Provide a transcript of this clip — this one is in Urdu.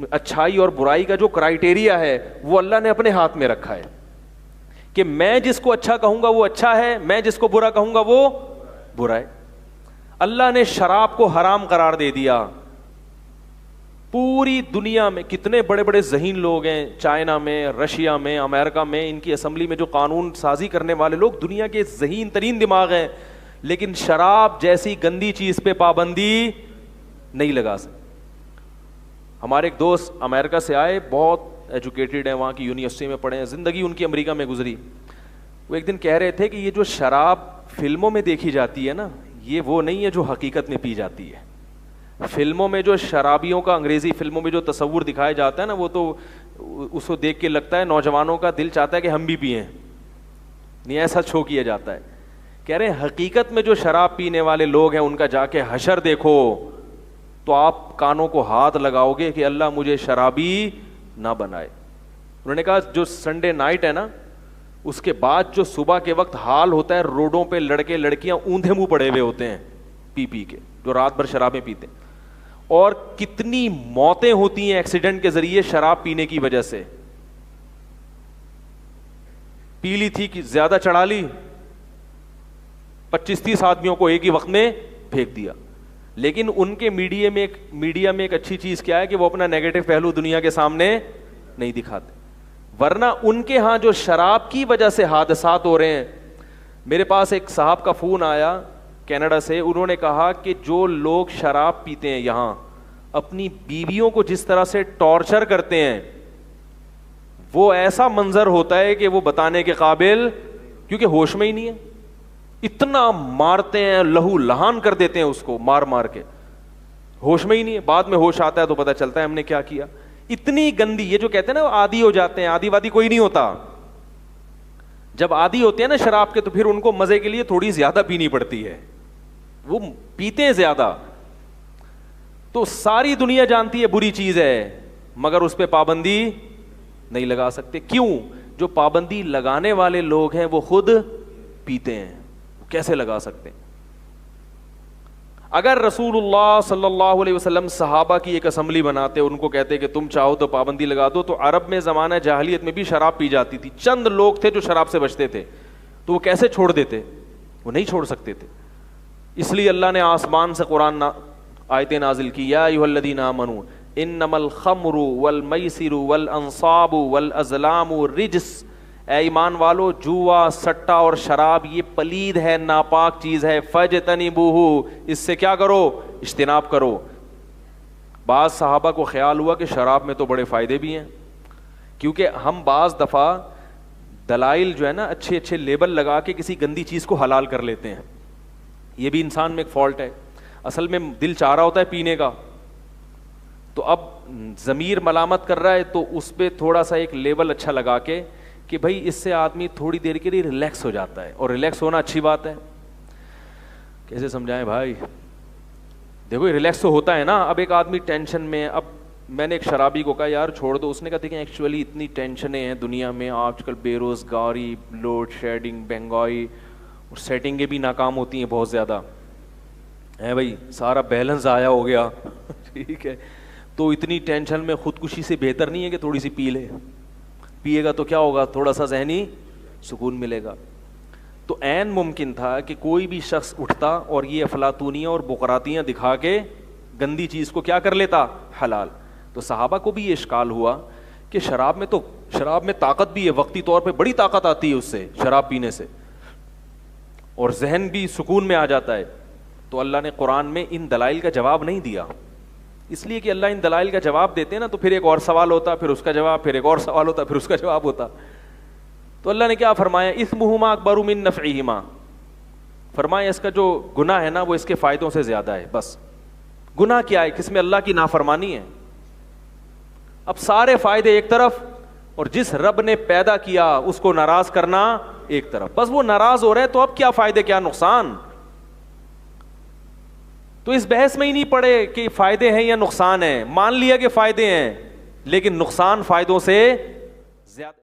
اچھائی اور برائی کا جو کرائٹیریا ہے وہ اللہ نے اپنے ہاتھ میں رکھا ہے کہ میں جس کو اچھا کہوں گا وہ اچھا ہے, میں جس کو برا کہوں گا وہ برا ہے. اللہ نے شراب کو حرام قرار دے دیا. پوری دنیا میں کتنے بڑے بڑے ذہین لوگ ہیں, چائنا میں, رشیا میں, امریکہ میں, ان کی اسمبلی میں جو قانون سازی کرنے والے لوگ دنیا کے ذہین ترین دماغ ہیں, لیکن شراب جیسی گندی چیز پہ پابندی نہیں لگا سکتے. ہمارے ایک دوست امریکہ سے آئے, بہت ایجوکیٹڈ ہیں, وہاں کی یونیورسٹی میں پڑھے ہیں, زندگی ان کی امریکہ میں گزری. وہ ایک دن کہہ رہے تھے کہ یہ جو شراب فلموں میں دیکھی جاتی ہے نا, یہ وہ نہیں ہے جو حقیقت میں پی جاتی ہے. فلموں میں جو شرابیوں کا, انگریزی فلموں میں جو تصور دکھایا جاتا ہے نا, وہ تو اس کو دیکھ کے لگتا ہے نوجوانوں کا دل چاہتا ہے کہ ہم بھی پئیں, نہیں ایسا شو کیا جاتا ہے. کہہ رہے ہیں حقیقت میں جو شراب پینے والے لوگ ہیں ان کا جا کے حشر دیکھو تو آپ کانوں کو ہاتھ لگاؤ گے کہ اللہ مجھے شرابی نہ بنائے. انہوں نے کہا جو سنڈے نائٹ ہے نا, اس کے بعد جو صبح کے وقت حال ہوتا ہے, روڈوں پہ لڑکے لڑکیاں اوندھے منہ پڑے ہوئے ہوتے ہیں پی پی کے, جو رات بھر شرابیں پیتے ہیں, اور کتنی موتیں ہوتی ہیں ایکسیڈنٹ کے ذریعے شراب پینے کی وجہ سے. پی لی تھی کہ زیادہ چڑھا لی, 25-30 آدمیوں کو ایک ہی وقت میں پھینک دیا. لیکن ان کے میڈیا میں ایک اچھی چیز کیا ہے کہ وہ اپنا نیگیٹو پہلو دنیا کے سامنے نہیں دکھاتے, ورنہ ان کے ہاں جو شراب کی وجہ سے حادثات ہو رہے ہیں. میرے پاس ایک صاحب کا فون آیا کینیڈا سے, انہوں نے کہا کہ جو لوگ شراب پیتے ہیں یہاں اپنی بیویوں کو جس طرح سے ٹارچر کرتے ہیں, وہ ایسا منظر ہوتا ہے کہ وہ بتانے کے قابل, کیونکہ ہوش میں ہی نہیں ہے, اتنا مارتے ہیں, لہو لہان کر دیتے ہیں اس کو مار مار کے, ہوش میں ہی نہیں ہے. بعد میں ہوش آتا ہے تو پتہ چلتا ہے ہم نے کیا کیا. اتنی گندی, یہ جو کہتے ہیں نا عادی ہو جاتے ہیں, عادی وادی کوئی نہیں ہوتا. جب عادی ہوتے ہیں نا شراب کے تو پھر ان کو مزے کے لیے تھوڑی زیادہ پینی پڑتی ہے, وہ پیتے ہیں زیادہ. تو ساری دنیا جانتی ہے بری چیز ہے, مگر اس پہ پابندی نہیں لگا سکتے. کیوں؟ جو پابندی لگانے والے لوگ ہیں وہ خود پیتے ہیں, کیسے لگا سکتے ہیں؟ اگر رسول اللہ صلی اللہ علیہ وسلم صحابہ کی ایک اسمبلی بناتے, ان کو کہتے کہ تم چاہو تو پابندی لگا دو, تو عرب میں زمانہ جاہلیت میں بھی شراب پی جاتی تھی. چند لوگ تھے جو شراب سے بچتے تھے, تو وہ کیسے چھوڑ دیتے؟ وہ نہیں چھوڑ سکتے تھے. اس لیے اللہ نے آسمان سے قرآن آیتیں نازل کی, یا ایھا الذین آمنوا انما الخمر والمیسر والانصاب والازلام رجس, اے ایمان والو جوا, سٹا اور شراب یہ پلید ہے, ناپاک چیز ہے. فاجتنبوہ, اس سے کیا کرو؟ اجتناب کرو. بعض صحابہ کو خیال ہوا کہ شراب میں تو بڑے فائدے بھی ہیں, کیونکہ ہم بعض دفعہ دلائل جو ہے نا اچھے اچھے لیبل لگا کے کسی گندی چیز کو حلال کر لیتے ہیں. یہ بھی انسان میں ایک فالٹ ہے. اصل میں دل چاہ رہا ہوتا ہے پینے کا, تو اب ضمیر ملامت کر رہا ہے تو اس پہ تھوڑا سا ایک لیبل اچھا لگا کے کہ بھائی اس سے آدمی تھوڑی دیر کے لیے ریلیکس ہو جاتا ہے, اور ریلیکس ہونا اچھی بات ہے. کیسے سمجھائیں بھائی؟ دیکھو ریلیکس تو ہوتا ہے نا. اب ایک آدمی ٹینشن میں, اب میں نے ایک شرابی کو کہا یار چھوڑ دو, اس نے کہا دیکھیں ایکچولی اتنی ٹینشنیں ہیں دنیا میں آج کل, بے روزگاری, لوڈ شیڈنگ, مہنگائی, اور سیٹنگیں بھی ناکام ہوتی ہیں بہت زیادہ ہے بھائی, سارا بیلنس ضائع ہو گیا. ٹھیک ہے, تو اتنی ٹینشن میں خودکشی سے بہتر نہیں ہے کہ تھوڑی سی پی لے. پیے گا تو کیا ہوگا؟ تھوڑا سا ذہنی سکون ملے گا. تو عین ممکن تھا کہ کوئی بھی شخص اٹھتا اور یہ افلاطونیاں اور بقراتیاں دکھا کے گندی چیز کو کیا کر لیتا؟ حلال. تو صحابہ کو بھی یہ اشکال ہوا کہ شراب میں طاقت بھی ہے, وقتی طور پہ بڑی طاقت آتی ہے اس سے, شراب پینے سے, اور ذہن بھی سکون میں آ جاتا ہے. تو اللہ نے قرآن میں ان دلائل کا جواب نہیں دیا, اس لیے کہ اللہ ان دلائل کا جواب دیتے ہیں نا تو پھر ایک اور سوال ہوتا, پھر اس کا جواب, پھر ایک اور سوال ہوتا, پھر اس کا جواب ہوتا. تو اللہ نے کیا فرمایا؟ اثمہما اکبر من نفعہما, فرمایا اس کا جو گناہ ہے نا وہ اس کے فائدوں سے زیادہ ہے. بس گناہ کیا ہے؟ کس میں اللہ کی نافرمانی ہے. اب سارے فائدے ایک طرف, اور جس رب نے پیدا کیا اس کو ناراض کرنا ایک طرف. بس وہ ناراض ہو رہے ہیں تو اب کیا فائدے کیا نقصان؟ تو اس بحث میں ہی نہیں پڑے کہ فائدے ہیں یا نقصان ہیں, مان لیا کہ فائدے ہیں, لیکن نقصان فائدوں سے زیادہ.